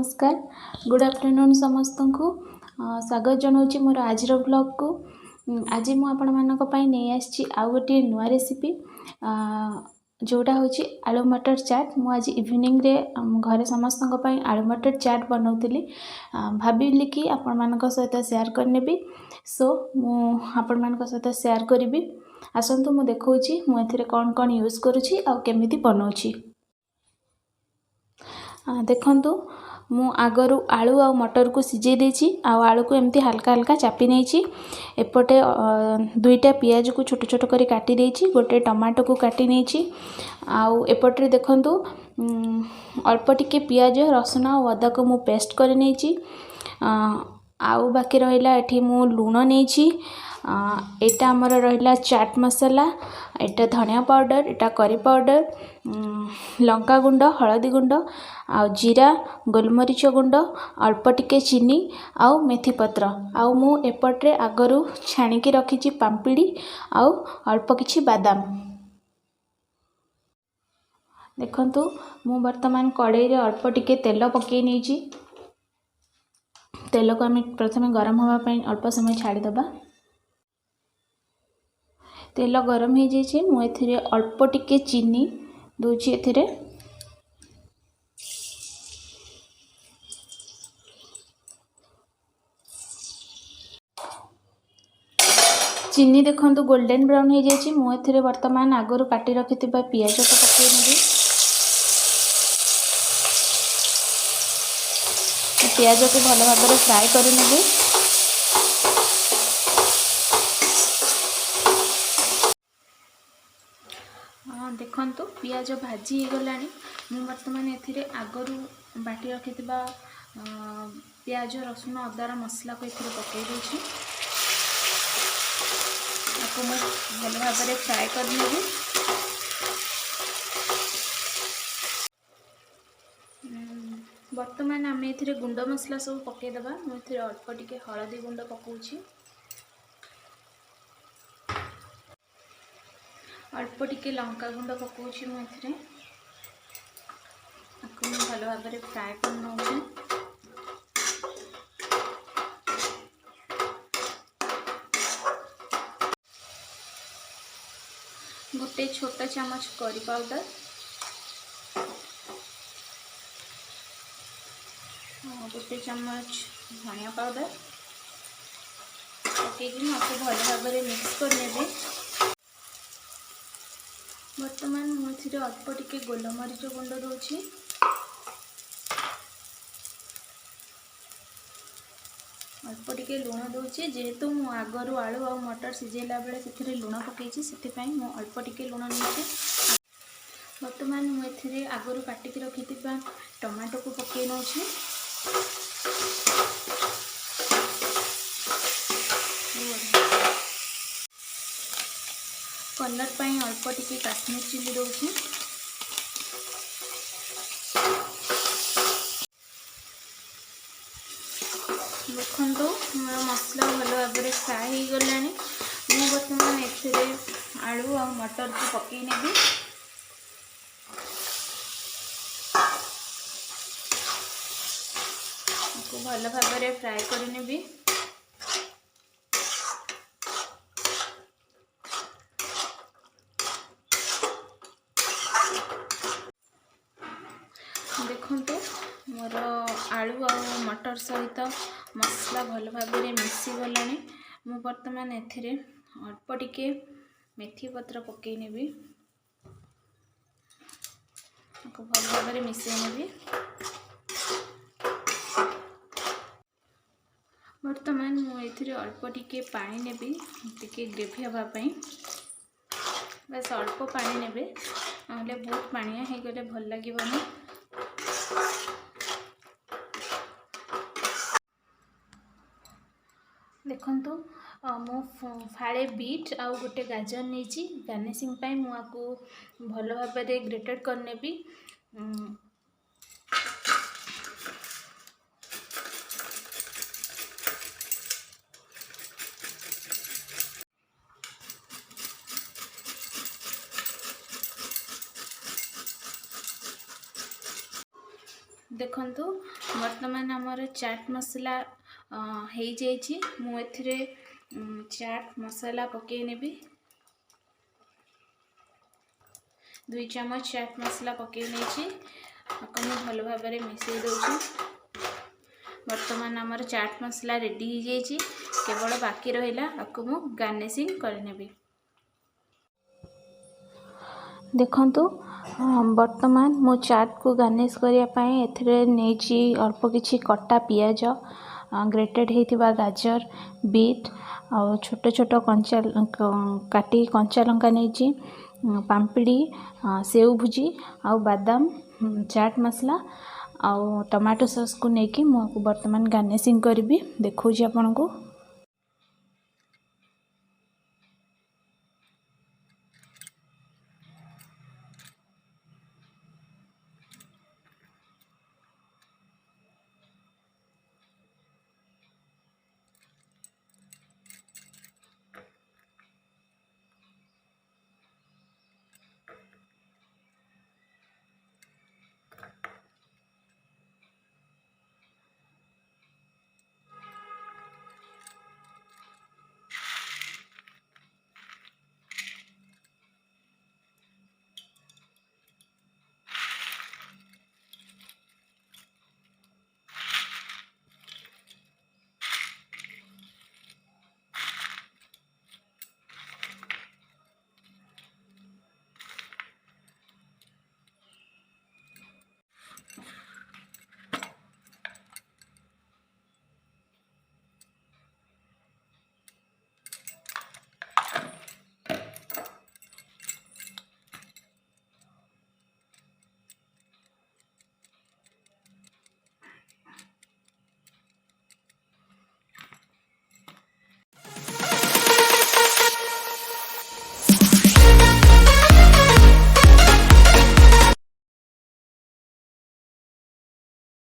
नमस्कार good afternoon समस्त को स्वागत जनाऊँगी मोर आज ब्लॉग को। आज मुझे आपण मानक नहीं आसी आउ गोटे नुआ रेसिपी जोटा हूँ आलू मटर चाट। मु आज इवनिंग रे घरे समस्त आलू मटर चाट बनाऊली भाविली कि आपण मानक सहित शेयर करनेबी। सो मु आपण मानक सहित शेयर करी। आसतु मु देखौछि मु एथिरे कौन कौन यूज करुछि आ केमिति बनाउछि। देखंतु मु आगरू आलू आ मटर को सिझे देछि आलू को एमती हल्का हल्का चापी नहीं। एपटे दुईटा पियाज को छोट छोट करी काटी देछि, गोटे टमाटो को काटी नहीं। आउ एपटे देखंतु अल्प टिके पियाज रसुण और अदा को मु पेस्ट कर नहीं। आउ बाकी रहिला एठी मु लूण नहीं। एटा आमर रहिला चाट मसाला, एटा धनिया पाउडर, एटा करी पाउडर, लंका गुंड, हलदी गुंड, आ जीरा, गोलमरीच गुंड, अल्प टिके चीनी आउ मेथी पत्र। आउ मु एपट्रे आगरू छाणिकी रखिछि पाम्पिड़ी आउ अल्प किछि बादाम। देखंतु मु वर्तमान कड़ाई रे अल्प टिके तेल पकई नहीं। तेल को आम प्रथम गरम होगा अल्प समय छाड़ी दबा। तेल गरम हो जाइए मु एथिरे अल्प टिके चीनी दूची। एथिरे चीनी देखंतु गोल्डन ब्राउन हो जाइए। मु एथिरे वर्तमान आगरू काटी रखिथिबा पियाज को पकई नेबी। पियाज को भल भाव फ्राए कर नेबी। देखंतु पियाज भाजी गला। मु वर्तमान एथिरे आगरू बाटी रखिथिबा पियाज रसुण अदार मसला को एथिरे पकई देछि। आपको मु भल भाव फ्राए कर नेबी। वर्तमान आम एथिरे गुंड मसला सब पकई दबा। मु एथिरे अल्प टिके हळदी गुंड पकाउछि, अल्प टिके लंका गुंड पकाउछि। मु एथिरे आपको भल भाव फ्राए कर नउछि। गोटे छोटा चामच करी पाउडर, गोटे चम्मच धनिया पाउडर पकईकि आपको भल भाव मिक्स कर नेबे। वर्तमान मुझे अल्प टिके गोलमरीच गुंड दूची, अल्प टिके लुण दूची। जेहेतु मु आगरू आलू आ मटर सिझेला बेले से लुण पकईची से मु अल्प टिके लुण नहीं। वर्तमान मुझे आगरू काटिक रखिथिबा टमाटो को पकई नउछि। कलर पाई अल्प टिके काश्मीर चिली दूची। देखो मोर मसला भल भाव फ्राए हो गला। मु बर्तमान एथिरे आलू और मटर को पकई नेबी। भल भाव फ्राए कर नेबी। देखंतु मोर आलू आ मटर सहित मसला भल भाव मिसी गला। मु वर्तमान एथिरे अल्प टिके मेथी पत्र पकई नेबी। भल भाव मिसई नेबी। वर्तमान मुझे अल्प टिके पानी नेबी, टिके ग्रेवी हवा पाई। बस अल्प पानी नेबे, नहले बहुत पानिया हो गले भल लागिबनी। देखंतु मु फाड़े बीट आउ गोटे गाजर नहीं। गार्निशिंग पाई मु आकु भल भाव ग्रेटेड कर नेबी। देखंतु वर्तमान आमर चाट मसला हो जाइए। मुझे चाट मसला पकई नेबी 2 चम्मच चाट मसला पकई नहीं भल भाव में मिसई दूँ। वर्तमान आमर चाट मसला रेडी हो जाइए। केवल बाकी रहा आपको मु गार्निशिंग करनेबी। देखंतु वर्तमान मो चाट को गार्निश करने एथरे अल्प किछि कटा पियाज, ग्रेटेड होइथिबा गाजर, बीट और छोट छोट कंचा काटी कंचा लंका नहीं, पांपड़ी, सेव भुजी आउ बादाम, चाट मसला आउ टमाटो सॉस को लेकिन मुझे वर्तमान गार्निशिंग करी देखो आपन को।